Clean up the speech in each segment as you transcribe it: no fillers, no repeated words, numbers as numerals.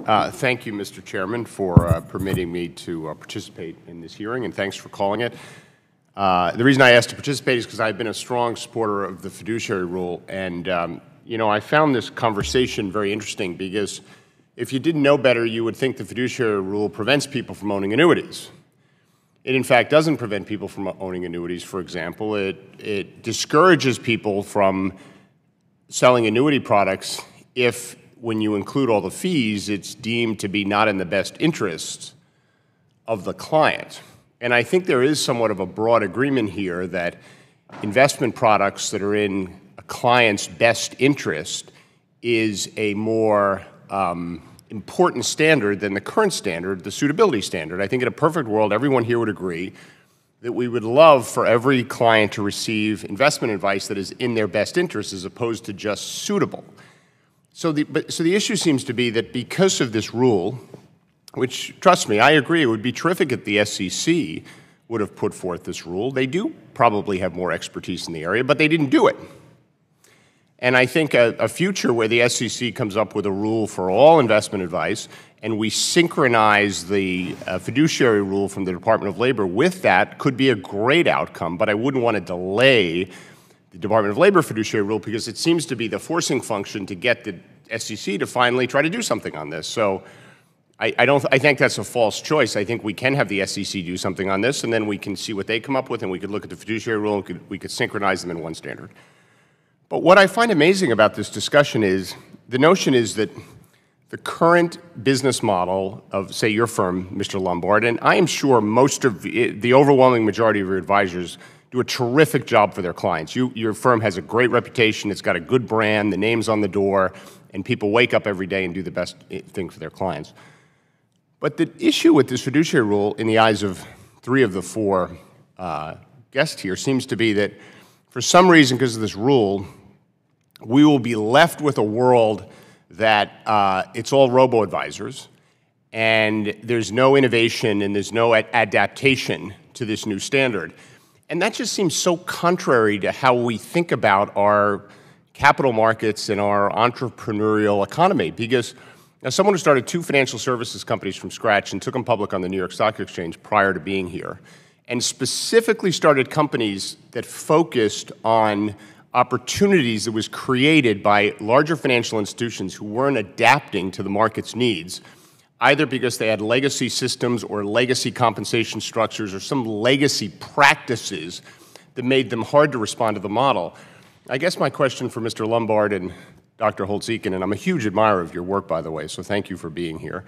Thank you, Mr. Chairman, for permitting me to participate in this hearing, and thanks for calling it. The reason I asked to participate is because I've been a strong supporter of the fiduciary rule, and you know, I found this conversation very interesting because if you didn't know better, you would think the fiduciary rule prevents people from owning annuities. It, in fact, doesn't prevent people from owning annuities. For example, it discourages people from selling annuity products if, when you include all the fees, it's deemed to be not in the best interest of the client. And I think there is somewhat of a broad agreement here that investment products that are in a client's best interest is a more important standard than the current standard, the suitability standard. I think in a perfect world, everyone here would agree that we would love for every client to receive investment advice that is in their best interest as opposed to just suitable. So the issue seems to be that because of this rule, which, trust me, I agree, it would be terrific if the SEC would have put forth this rule. They do probably have more expertise in the area, but they didn't do it. And I think a future where the SEC comes up with a rule for all investment advice and we synchronize the fiduciary rule from the Department of Labor with that could be a great outcome, but I wouldn't want to delay the Department of Labor fiduciary rule because it seems to be the forcing function to get the SEC to finally try to do something on this. So I think that's a false choice. I think we can have the SEC do something on this, and then we can see what they come up with, and we could look at the fiduciary rule, and we could synchronize them in one standard. But what I find amazing about this discussion is the notion is that the current business model of, say, your firm, Mr. Lombard, and I am sure most of the overwhelming majority of your advisors do a terrific job for their clients. Your firm has a great reputation. It's got a good brand. The name's on the door, and people wake up every day and do the best thing for their clients. But the issue with this fiduciary rule, in the eyes of 3 of the 4 guests here, seems to be that for some reason, because of this rule, we will be left with a world that it's all robo-advisors, and there's no innovation and there's no adaptation to this new standard. And that just seems so contrary to how we think about our capital markets and our entrepreneurial economy, because as someone who started 2 financial services companies from scratch and took them public on the New York Stock Exchange prior to being here, and specifically started companies that focused on opportunities that was created by larger financial institutions who weren't adapting to the market's needs, either because they had legacy systems or legacy compensation structures or some legacy practices that made them hard to respond to the model. I guess my question for Mr. Lombard and Dr. Holtz-Eakin, and I'm a huge admirer of your work, by the way, so thank you for being here.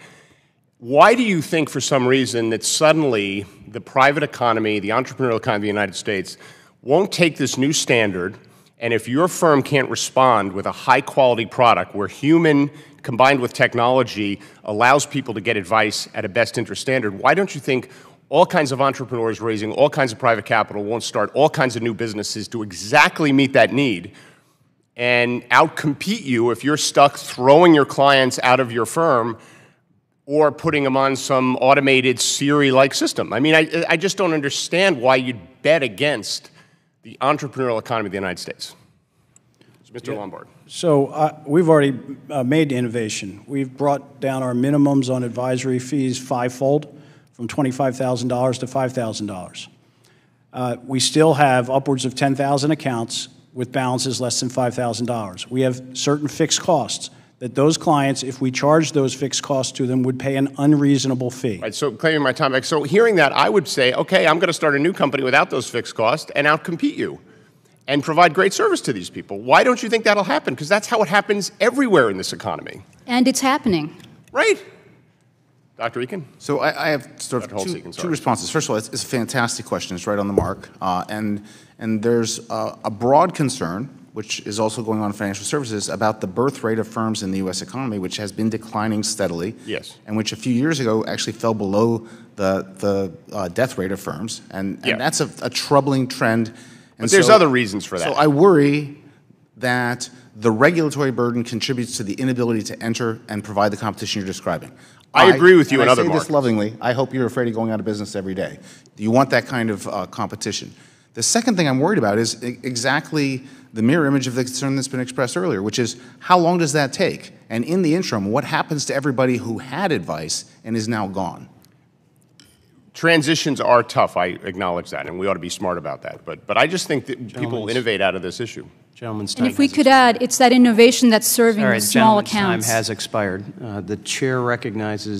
Why do you think, for some reason, that suddenly the private economy, the entrepreneurial economy of the United States, won't take this new standard, and if your firm can't respond with a high-quality product where human combined with technology allows people to get advice at a best interest standard, why don't you think all kinds of entrepreneurs raising all kinds of private capital won't start all kinds of new businesses to exactly meet that need and outcompete you if you're stuck throwing your clients out of your firm or putting them on some automated Siri-like system? I mean, I just don't understand why you'd bet against the entrepreneurial economy of the United States. So, Mr. Lombard. So we've already made innovation. We've brought down our minimums on advisory fees 5-fold, from $25,000 to $5,000. We still have upwards of 10,000 accounts with balances less than $5,000. We have certain fixed costs that those clients, if we charge those fixed costs to them, would pay an unreasonable fee. Right, so claiming my time back. So hearing that, I would say, okay, I'm going to start a new company without those fixed costs and outcompete you and provide great service to these people. Why don't you think that'll happen? Because that's how it happens everywhere in this economy. And it's happening. Right. Dr. Eakin? So I have sort of two responses. First of all, it's a fantastic question. It's right on the mark. And there's a broad concern, which is also going on in financial services, about the birth rate of firms in the U.S. economy, which has been declining steadily. Yes. And which a few years ago actually fell below the death rate of firms. And that's a troubling trend. But there's other reasons for that. So I worry that the regulatory burden contributes to the inability to enter and provide the competition you're describing. I agree with you in other markets. I say this lovingly. I hope you're afraid of going out of business every day. Do you want that kind of competition? The second thing I'm worried about is exactly the mirror image of the concern that's been expressed earlier, which is how long does that take? And in the interim, what happens to everybody who had advice and is now gone? Transitions are tough. I acknowledge that, and we ought to be smart about that. But I just think that people innovate out of this issue. Gentleman's time. And if we could add, it's that innovation that's serving the small accounts. Gentleman's time has expired. The chair recognizes